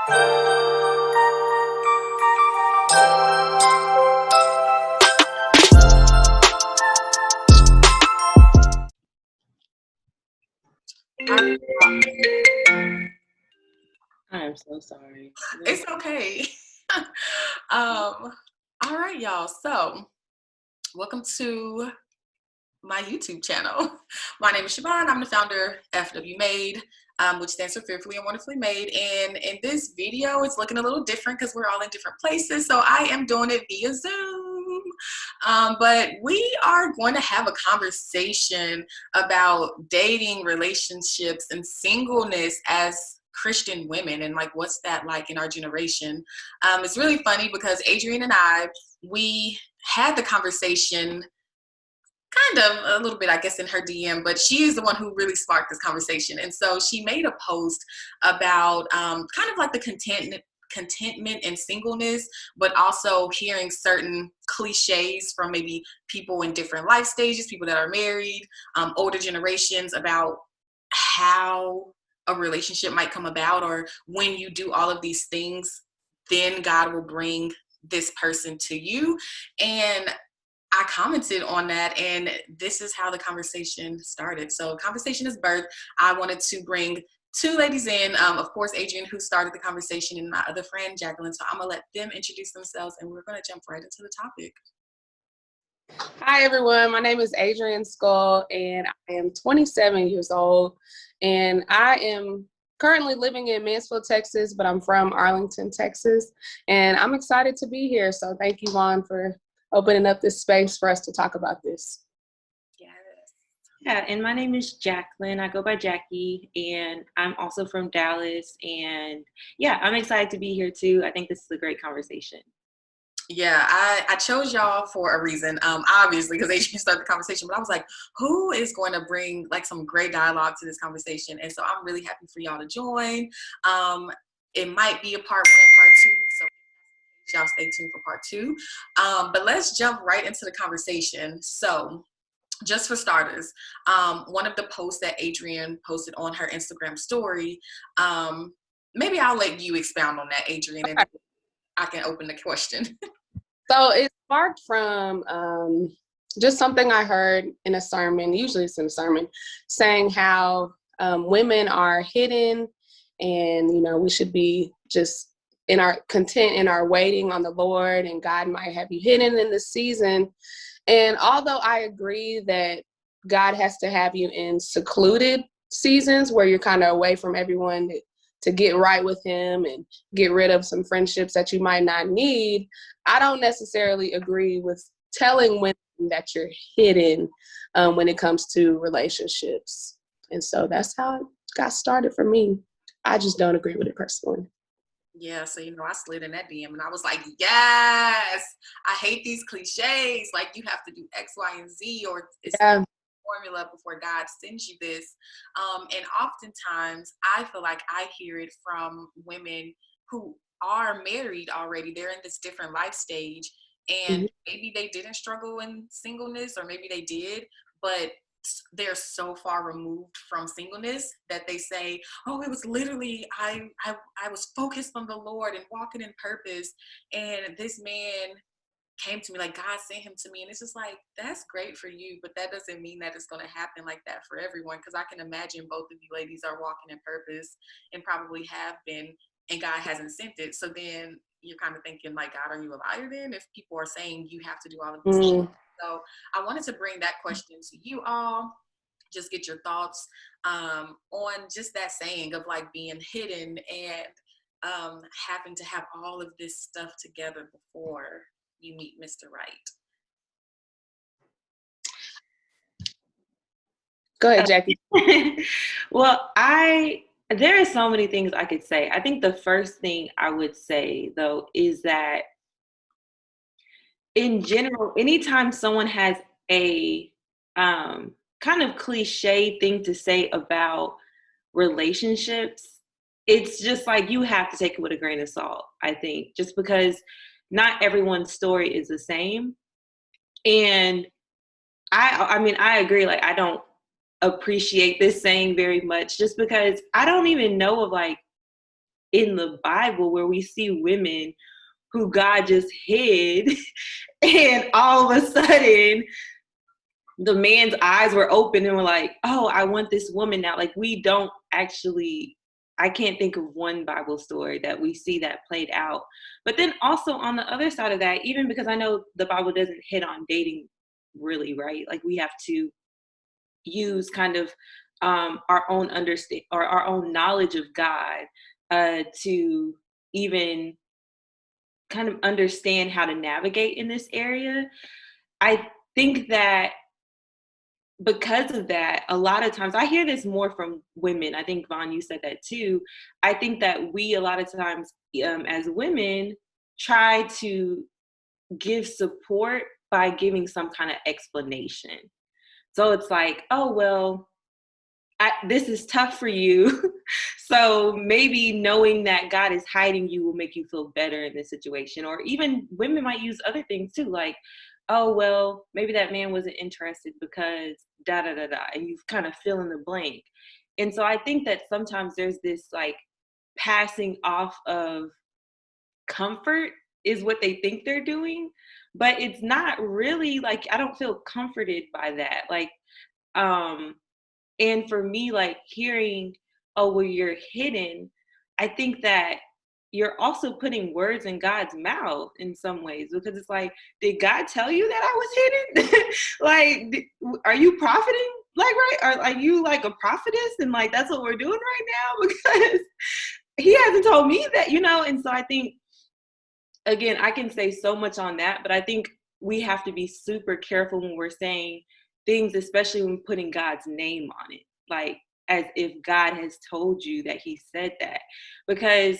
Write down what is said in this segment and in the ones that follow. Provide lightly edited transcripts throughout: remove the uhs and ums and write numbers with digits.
I'm so sorry. It's okay. All right, y'all. So, welcome to my YouTube channel. My name is Siobhan. I'm the founder of FWMade, which stands for Fearfully and Wonderfully Made. And in this video, it's looking a little different because we're all in different places. So I am doing it via Zoom. But we are going to have a conversation about dating, relationships, and singleness as Christian women, and like what's that like in our generation. It's really funny because Adrienne and we had the conversation kind of a little bit, I guess, in her DM, but she is the one who really sparked this conversation. And so she made a post about kind of like the contentment and singleness, but also hearing certain cliches from maybe people in different life stages, people that are married, older generations, about how a relationship might come about, or when you do all of these things, then God will bring this person to you. And I commented on that, and this is how the conversation started. So conversation is birth. I wanted to bring two ladies in, of course, Adrienne, who started the conversation, and my other friend, Jacqueline. So I'm gonna let them introduce themselves, and we're gonna jump right into the topic. Hi, everyone. My name is Adrienne Skull, and I am 27 years old, and I am currently living in Mansfield, Texas, but I'm from Arlington, Texas, and I'm excited to be here. So thank you, Juan, for opening up this space for us to talk about this. Yes. Yeah, and my name is Jacqueline. I go by Jackie, and I'm also from Dallas. And yeah, I'm excited to be here too. I think this is a great conversation. Yeah, I chose y'all for a reason, obviously, because Adrienne started the conversation, but I was like, who is going to bring like some great dialogue to this conversation? And so I'm really happy for y'all to join. It might be a part 1 and part 2, so y'all stay tuned for part 2. But let's jump right into the conversation. So just for starters, one of the posts that Adrienne posted on her Instagram story, maybe I'll let you expound on that, Adrienne, and I can open the question. So it sparked from just something I heard in a sermon, usually it's in a sermon, saying how women are hidden, and, you know, we should be just in our content in our waiting on the Lord, and God might have you hidden in this season. And although I agree that God has to have you in secluded seasons where you're kind of away from everyone to get right with him and get rid of some friendships that you might not need, I don't necessarily agree with telling women that you're hidden when it comes to relationships. And so that's how it got started for me. I just don't agree with it personally. Yeah, so, you know, I slid in that DM and I was like, yes, I hate these cliches. Like, you have to do X, Y, and Z, or it's formula before God sends you this. And oftentimes I feel like I hear it from women who are married already. They're in this different life stage, and maybe they didn't struggle in singleness, or maybe they did, but they're so far removed from singleness that they say, oh, it was literally, I was focused on the Lord and walking in purpose, and this man came to me, like God sent him to me. And it's just like, that's great for you, but that doesn't mean that it's going to happen like that for everyone, because I can imagine both of you ladies are walking in purpose and probably have been, and God hasn't sent it. So then you're kind of thinking, like, God, are you a liar then if people are saying you have to do all of these things? So I wanted to bring that question to you all, just get your thoughts on just that saying of like being hidden and having to have all of this stuff together before you meet Mr. Right. Go ahead, Jackie. Well, there are so many things I could say. I think the first thing I would say, though, is that in general, anytime someone has a kind of cliche thing to say about relationships, it's just like you have to take it with a grain of salt, I think, just because not everyone's story is the same. And I mean, I agree, like, I don't appreciate this saying very much, just because I don't even know of like in the Bible where we see women who God just hid, and all of a sudden the man's eyes were open and were like, oh, I want this woman now. Like, we don't actually, I can't think of one Bible story that we see that played out. But then also on the other side of that, even because I know the Bible doesn't hit on dating really, right? Like, we have to use kind of our own understand or our own knowledge of God to even kind of understand how to navigate in this area. I think that because of that, a lot of times I hear this more from women. I think, Vaughn, you said that too. I think that we, a lot of times, as women, try to give support by giving some kind of explanation. So it's like, oh, well, this is tough for you. So maybe knowing that God is hiding you will make you feel better in this situation. Or even women might use other things too, like, oh, well, maybe that man wasn't interested because da da da da, and you kind of fill in the blank. And so I think that sometimes there's this like passing off of comfort is what they think they're doing, but it's not really. Like, I don't feel comforted by that. Like, and for me, like, hearing, oh, well, you're hidden, I think that you're also putting words in God's mouth in some ways, because it's like, did God tell you that I was hidden? Like, are you profiting? Like, right? Are you like a prophetess? And like, that's what we're doing right now? Because he hasn't told me that, you know? And so I think, again, I can say so much on that, but I think we have to be super careful when we're saying things, especially when putting God's name on it, like as if God has told you that he said that. Because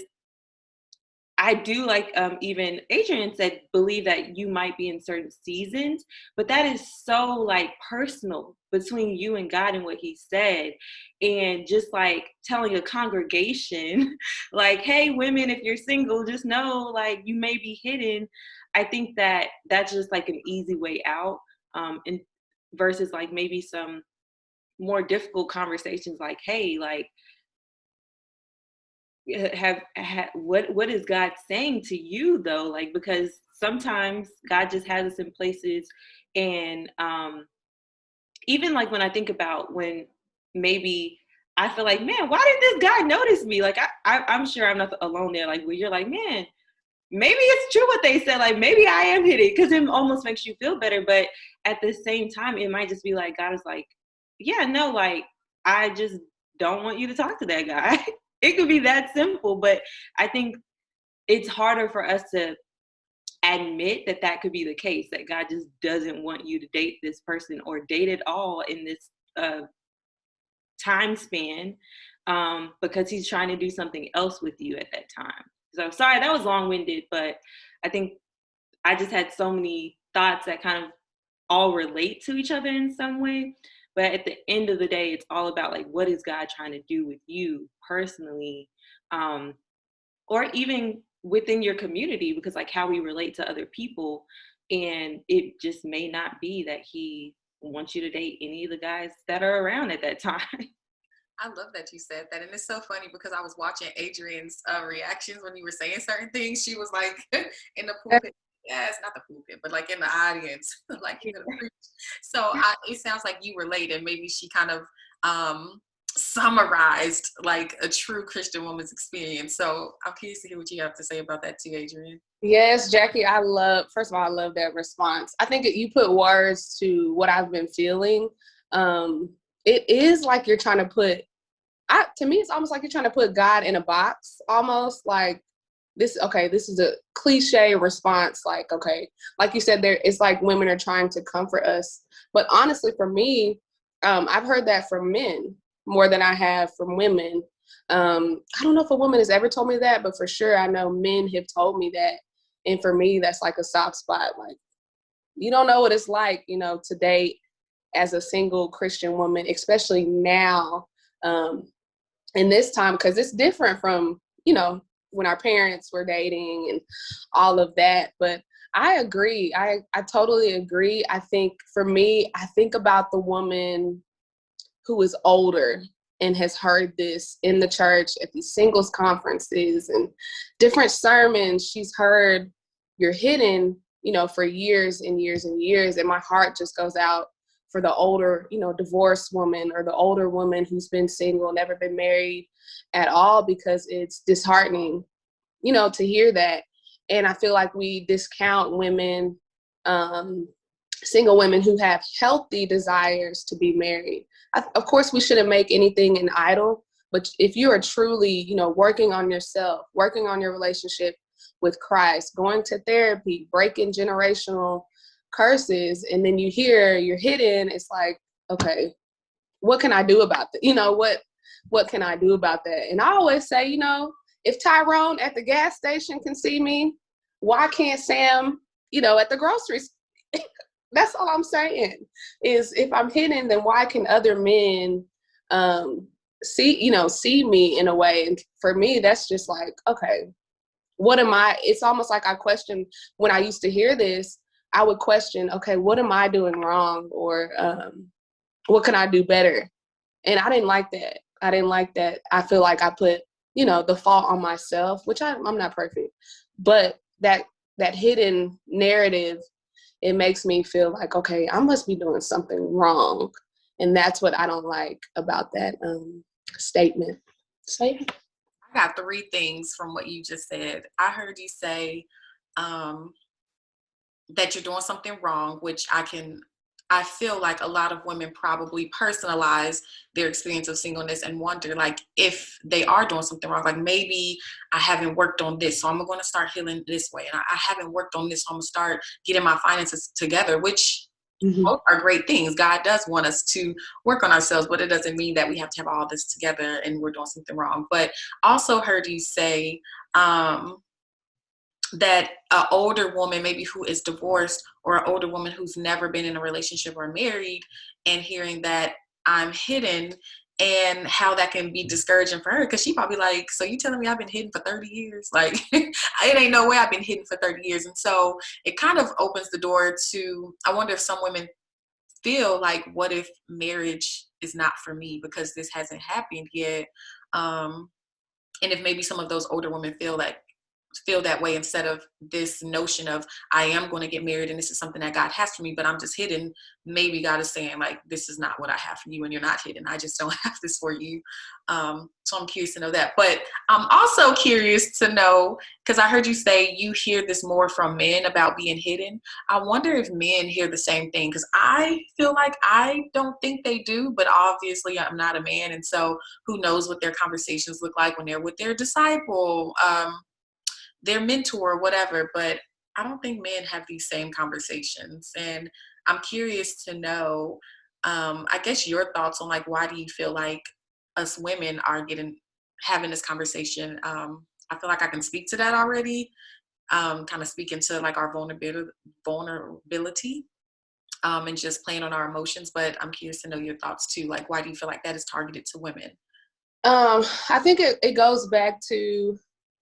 I do, like, even Adrienne said, believe that you might be in certain seasons, but that is so like personal between you and God and what he said. And just like telling a congregation, like, hey, women, if you're single, just know, like, you may be hidden. I think that that's just like an easy way out. And versus like maybe some more difficult conversations, like, hey, like, what is God saying to you though? Like, because sometimes God just has us in places, and even like when I think about when maybe I feel like, man, why did this guy notice me? Like, I'm sure I'm not alone there. Like, where you're like, man, maybe it's true what they said. Like, maybe I am hidden, because it almost makes you feel better. But at the same time, it might just be like, God is like, yeah, no, like, I just don't want you to talk to that guy. It could be that simple. But I think it's harder for us to admit that that could be the case, that God just doesn't want you to date this person or date at all in this time span, because he's trying to do something else with you at that time. So sorry, that was long-winded, but I think I just had so many thoughts that kind of all relate to each other in some way. But at the end of the day, it's all about like, what is God trying to do with you personally, or even within your community, because like how we relate to other people. And it just may not be that he wants you to date any of the guys that are around at that time. I love that you said that. And it's so funny because I was watching Adrienne's reactions when you were saying certain things. She was like in the pulpit. Yes, not the pulpit, but like in the audience, like you're gonna preach. So it sounds like you relate, and maybe she kind of summarized like a true Christian woman's experience. So I'm curious to hear what you have to say about that too, Adrienne. Yes, Jackie, first of all, I love that response. I think you put words to what I've been feeling. It is like you're trying to to me, it's almost like you're trying to put God in a box, almost like this is a cliche response. Like, okay, like you said, it's like women are trying to comfort us. But honestly, for me, I've heard that from men more than I have from women. I don't know if a woman has ever told me that, but for sure, I know men have told me that. And for me, that's like a soft spot. Like, you don't know what it's like, to date as a single Christian woman, especially now, in this time, because it's different from, when our parents were dating and all of that. But I agree. I totally agree. I think for me, I think about the woman who is older and has heard this in the church at these singles conferences and different sermons. She's heard you're hidden, you know, for years and years and years. And my heart just goes out for the older, you know, divorced woman or the older woman who's been single, never been married at all, because it's disheartening, you know, to hear that. And I feel like we discount women, single women who have healthy desires to be married. Of course, we shouldn't make anything an idol, but if you are truly, you know, working on yourself, working on your relationship with Christ, going to therapy, breaking generational curses, and then you hear you're hidden, it's like, okay, what can I do about that? You know, what can I do about that? And I always say, you know, if Tyrone at the gas station can see me, why can't Sam, you know, at the grocery store? That's all I'm saying, is if I'm hidden, then why can other men see me in a way? And for me, that's just like, okay, what am I? It's almost like I question, when I used to hear this, I would question, okay, what am I doing wrong? Or what can I do better? And I didn't like that. I feel like I put, you know, the fault on myself, which I'm not perfect, but that hidden narrative, it makes me feel like, okay, I must be doing something wrong. And that's what I don't like about that statement. So, yeah. I got 3 things from what you just said. I heard you say that you're doing something wrong, which I feel like a lot of women probably personalize their experience of singleness and wonder, like, if they are doing something wrong, like, maybe I haven't worked on this, so I'm going to start healing this way. And I haven't worked on this, so I'm going to start getting my finances together, which both are great things. God does want us to work on ourselves, but it doesn't mean that we have to have all this together and we're doing something wrong. But also heard you say, that an older woman, maybe who is divorced, or an older woman who's never been in a relationship or married, and hearing that I'm hidden, and how that can be discouraging for her, because she probably like, so you telling me I've been hidden for 30 years? Like, it ain't no way I've been hidden for 30 years. And so it kind of opens the door to, I wonder if some women feel like, what if marriage is not for me because this hasn't happened yet? And if maybe some of those older women feel that way, instead of this notion of, I am going to get married and this is something that God has for me, but I'm just hidden. Maybe God is saying, like, this is not what I have for you, and you're not hidden. I just don't have this for you. So I'm curious to know that. But I'm also curious to know, because I heard you say you hear this more from men about being hidden. I wonder if men hear the same thing, because I feel like I don't think they do, but obviously I'm not a man. And so who knows what their conversations look like when they're with their disciple, their mentor, whatever. But I don't think men have these same conversations. And I'm curious to know, I guess, your thoughts on, like, why do you feel like us women are having this conversation? I feel like I can speak to that already, kind of speak into, like, our vulnerability, and just playing on our emotions. But I'm curious to know your thoughts too. Like, why do you feel like that is targeted to women? I think it goes back to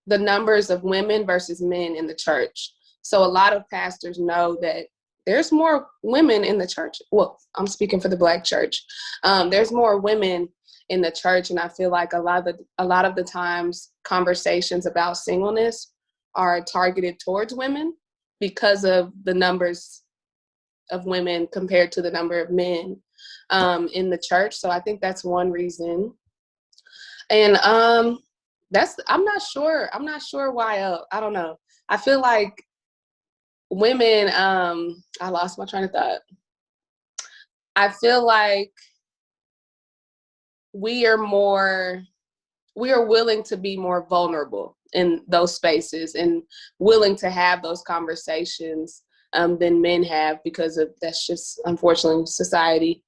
the numbers of women versus men in the church. So a lot of pastors know that there's more women in the church. Well, I'm speaking for the Black church. There's more women in the church, and I feel like a lot of the times conversations about singleness are targeted towards women because of the numbers of women compared to the number of men in the church. So I think that's one reason. And I'm not sure why else. I don't know. I feel like women, I lost my train of thought. I feel like we are willing to be more vulnerable in those spaces and willing to have those conversations than men have, because of, that's just, unfortunately, society.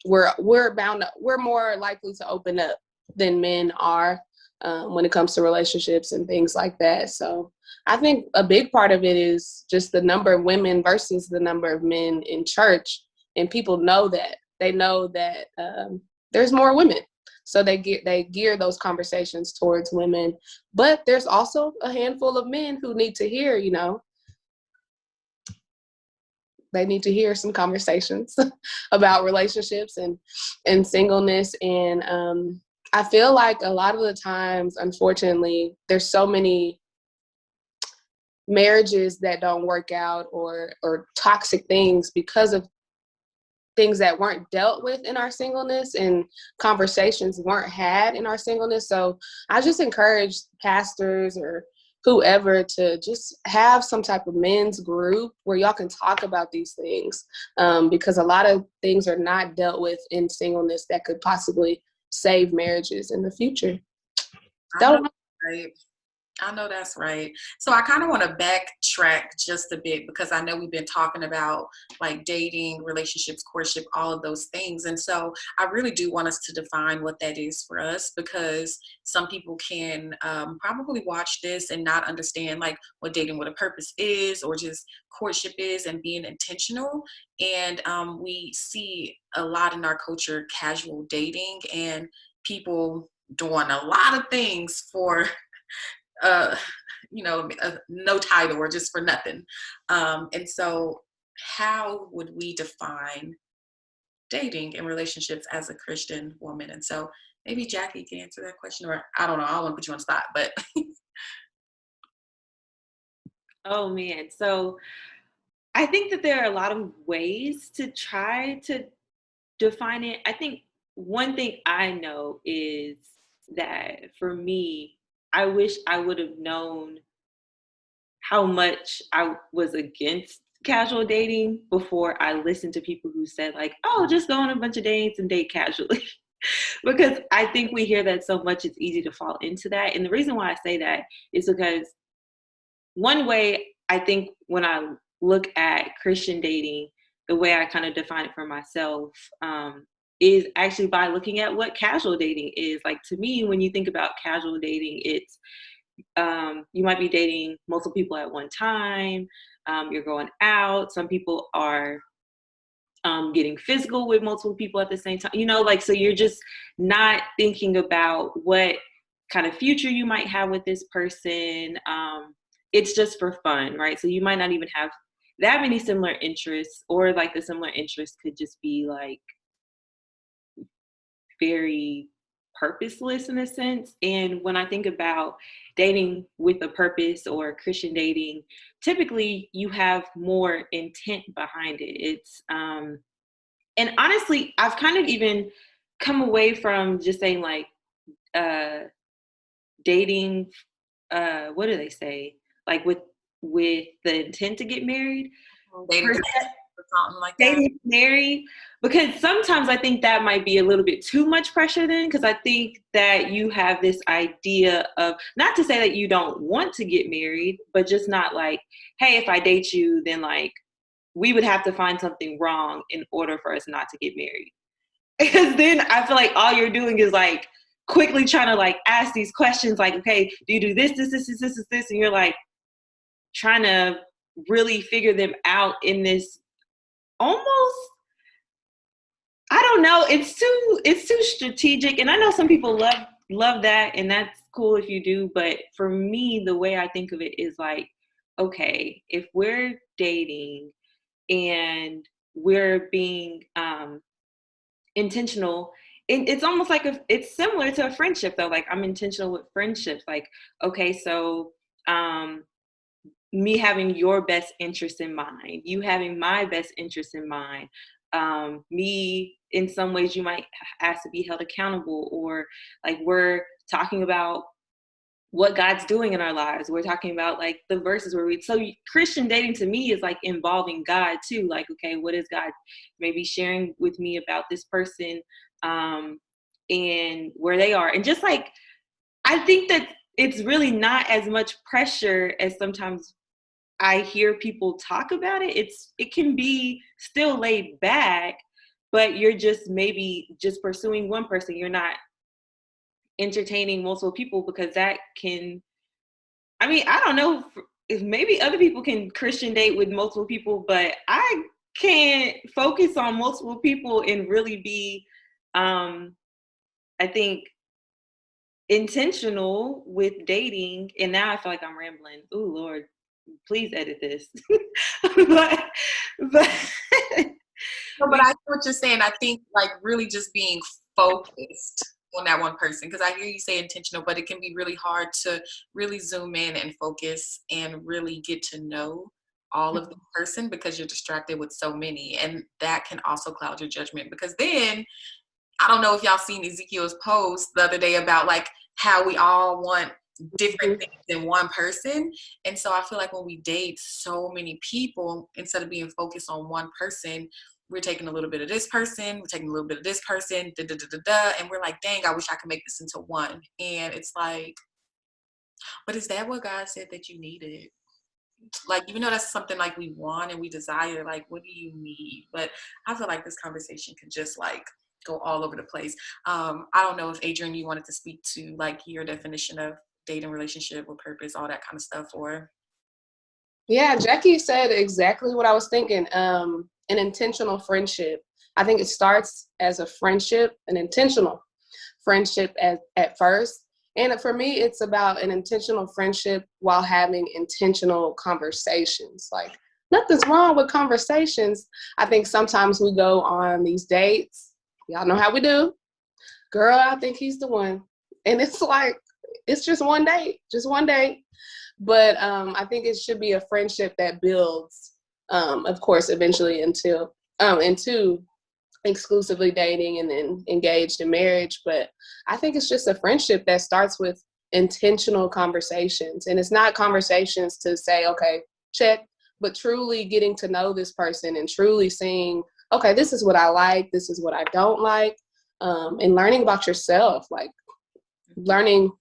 We're more likely to open up than men are when it comes to relationships and things like that. So I think a big part of it is just the number of women versus the number of men in church. And people know that. They know that there's more women. So they gear those conversations towards women. But there's also a handful of men who need to hear, they need to hear some conversations about relationships and singleness. And I feel like a lot of the times, unfortunately, there's so many marriages that don't work out, or toxic things because of things that weren't dealt with in our singleness and conversations weren't had in our singleness. So I just encourage pastors or whoever to just have some type of men's group where y'all can talk about these things, because a lot of things are not dealt with in singleness that could possibly save marriages in the future. Right. I know that's right. So I kind of want to backtrack just a bit, because I know we've been talking about like dating, relationships, courtship, all of those things. And so I really do want us to define what that is for us, because some people can probably watch this and not understand like what dating with a purpose is, or just courtship is, and being intentional. And we see a lot in our culture, casual dating, and people doing a lot of things for no title, or just for nothing. And so how would we define dating and relationships as a Christian woman? And so maybe Jackie can answer that question, or I don't know, I don't want to put you on the spot, but. Oh man. So I think that there are a lot of ways to try to define it. I think one thing I know is that for me, I wish I would have known how much I was against casual dating before I listened to people who said like, oh, just go on a bunch of dates and date casually. Because I think we hear that so much, it's easy to fall into that. And the reason why I say that is because one way I think when I look at Christian dating, the way I kind of define it for myself, is actually by looking at what casual dating is. Like to me, when you think about casual dating, it's you might be dating multiple people at one time. You're going out. Some people are getting physical with multiple people at the same time. Like, so you're just not thinking about what kind of future you might have with this person. It's just for fun, right? So you might not even have that many similar interests, or like the similar interests could just be like very purposeless in a sense. And when I think about dating with a purpose or Christian dating, typically you have more intent behind it. It's and honestly, I've kind of even come away from just saying like dating, what do they say, like with the intent to get married, Dating or something like that. dating married, because sometimes I think that might be a little bit too much pressure then, because I think that you have this idea of, not to say that you don't want to get married, but just not like, hey, if I date you, then like we would have to find something wrong in order for us not to get married. Because then I feel like all you're doing is like quickly trying to like ask these questions like, okay, do you do this, and you're like trying to really figure them out in this almost, I don't know, it's too strategic. And I know some people love that, and that's cool if you do, but for me, the way I think of it is like, okay, if we're dating and we're being intentional, it's almost like it's similar to a friendship though. Like I'm intentional with friendships, like, okay, so me having your best interest in mind, you having my best interest in mind, me in some ways you might ask to be held accountable, or like we're talking about what God's doing in our lives. We're talking about like the verses where so Christian dating to me is like involving God too. Like, okay, what is God maybe sharing with me about this person, and where they are. And just like, I think that it's really not as much pressure as sometimes I hear people talk about it. It can be still laid back, but you're just maybe just pursuing one person. You're not entertaining multiple people, because that can, I mean, I don't know if maybe other people can Christian date with multiple people, but I can't focus on multiple people and really be, I think, intentional with dating. And now I feel like I'm rambling. Ooh, Lord. please edit this. but but No, but I get what you're saying. I think like really just being focused on that one person, because I hear you say intentional, but it can be really hard to really zoom in and focus and really get to know all of the person because you're distracted with so many, and that can also cloud your judgment. Because then I don't know if y'all seen Ezekiel's post the other day about like how we all want different things in one person. And so I feel like when we date so many people, instead of being focused on one person, we're taking a little bit of this person, we're taking a little bit of this person, da, da, da, da, da, and we're like, dang, I wish I could make this into one. And it's like, but is that what God said that you needed? Like, even though that's something like we want and we desire, like, what do you need? But I feel like this conversation could just like go all over the place. I don't know if Adrienne, you wanted to speak to like your definition of dating, relationship, with purpose, all that kind of stuff, or Yeah, Jackie said exactly what I was thinking. An intentional friendship. I think it starts as a friendship, an intentional friendship at first. And for me, it's about an intentional friendship while having intentional conversations. Like, nothing's wrong with conversations. I think sometimes we go on these dates. Y'all know how we do. Girl, I think he's the one. And it's like, it's just one date, just one date. But I think it should be a friendship that builds, of course, eventually into exclusively dating and then engaged in marriage. But I think it's just a friendship that starts with intentional conversations. And it's not conversations to say, okay, check, but truly getting to know this person and truly seeing, okay, this is what I like, this is what I don't like, and learning about yourself, like learning.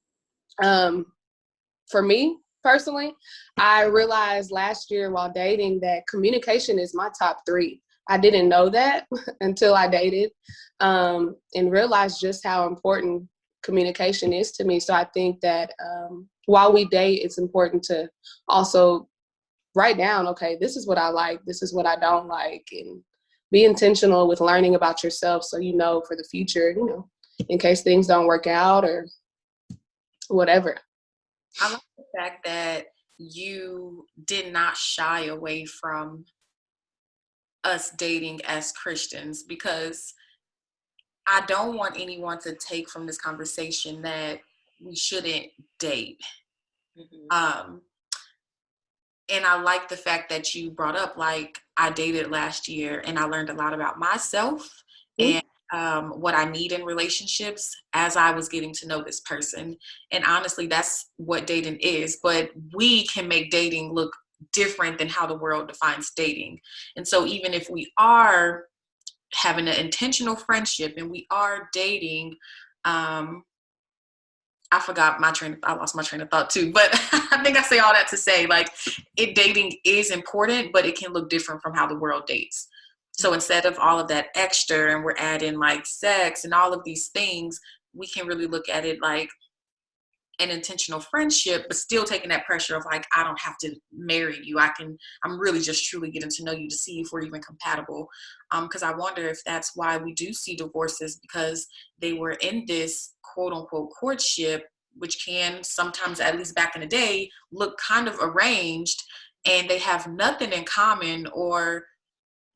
For me personally, I realized last year while dating that communication is my top 3. I didn't know that until I dated, and realized just how important communication is to me. So I think that while we date, it's important to also write down, okay, this is what I like, this is what I don't like, and be intentional with learning about yourself so you know for the future, you know, in case things don't work out or whatever. I like the fact that you did not shy away from us dating as Christians, because I don't want anyone to take from this conversation that we shouldn't date. And I like the fact that you brought up, like, I dated last year and I learned a lot about myself and what I need in relationships as I was getting to know this person. And honestly, that's what dating is. But we can make dating look different than how the world defines dating. And so even if we are having an intentional friendship and we are dating, I lost my train of thought too, but I think I say all that to say, like, dating is important, but it can look different from how the world dates. So instead of all of that extra and we're adding like sex and all of these things, we can really look at it like an intentional friendship, but still taking that pressure of like, I don't have to marry you. I'm really just truly getting to know you to see if we're even compatible. Because I wonder if that's why we do see divorces, because they were in this quote unquote courtship, which can sometimes, at least back in the day, look kind of arranged, and they have nothing in common, or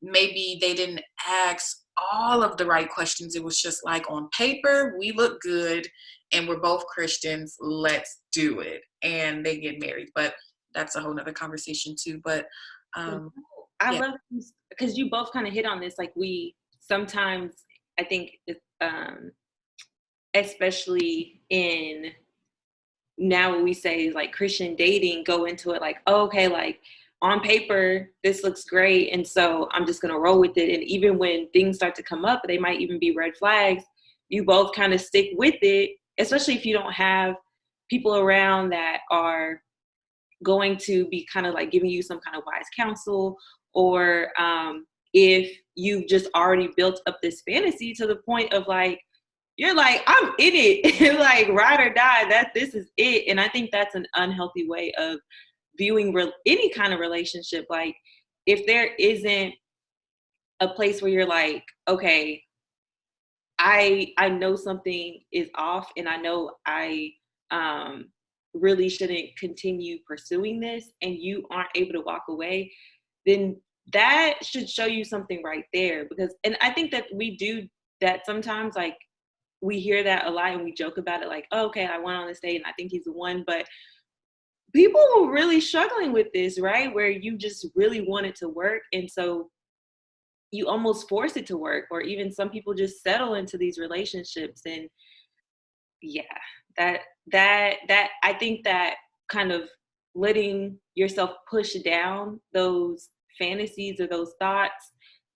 maybe they didn't ask all of the right questions. It was just like, on paper, we look good and we're both Christians, let's do it. And they get married. But that's a whole nother conversation too. But I love, because you both kind of hit on this. Like, we sometimes, I think, especially in now when we say like Christian dating, go into it like, oh, okay, like on paper, this looks great. And so I'm just going to roll with it. And even when things start to come up, they might even be red flags. You both kind of stick with it, especially if you don't have people around that are going to be kind of like giving you some kind of wise counsel, or if you've just already built up this fantasy to the point of like, you're like, I'm in it, like ride or die, that this is it. And I think that's an unhealthy way of viewing any kind of relationship. Like, if there isn't a place where you're like, okay, I know something is off, and I know I really shouldn't continue pursuing this and you aren't able to walk away, then that should show you something right there. Because, and I think that we do that sometimes, like we hear that a lot and we joke about it, like, oh, okay, I went on this date and I think he's the one, but people were really struggling with this, right? Where you just really want it to work. And so you almost force it to work, or even some people just settle into these relationships. And yeah, that I think that kind of letting yourself push down those fantasies or those thoughts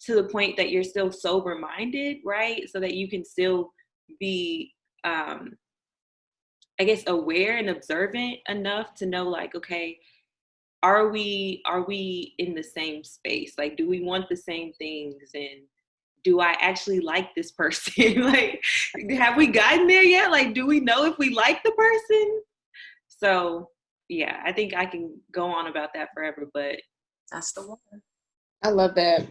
to the point that you're still sober minded, right? So that you can still be I guess aware and observant enough to know, like, okay, are we in the same space? Like, do we want the same things? And do I actually like this person? Like, have we gotten there yet? Like, do we know if we like the person? So yeah, I think I can go on about that forever, but That's the one. I love that.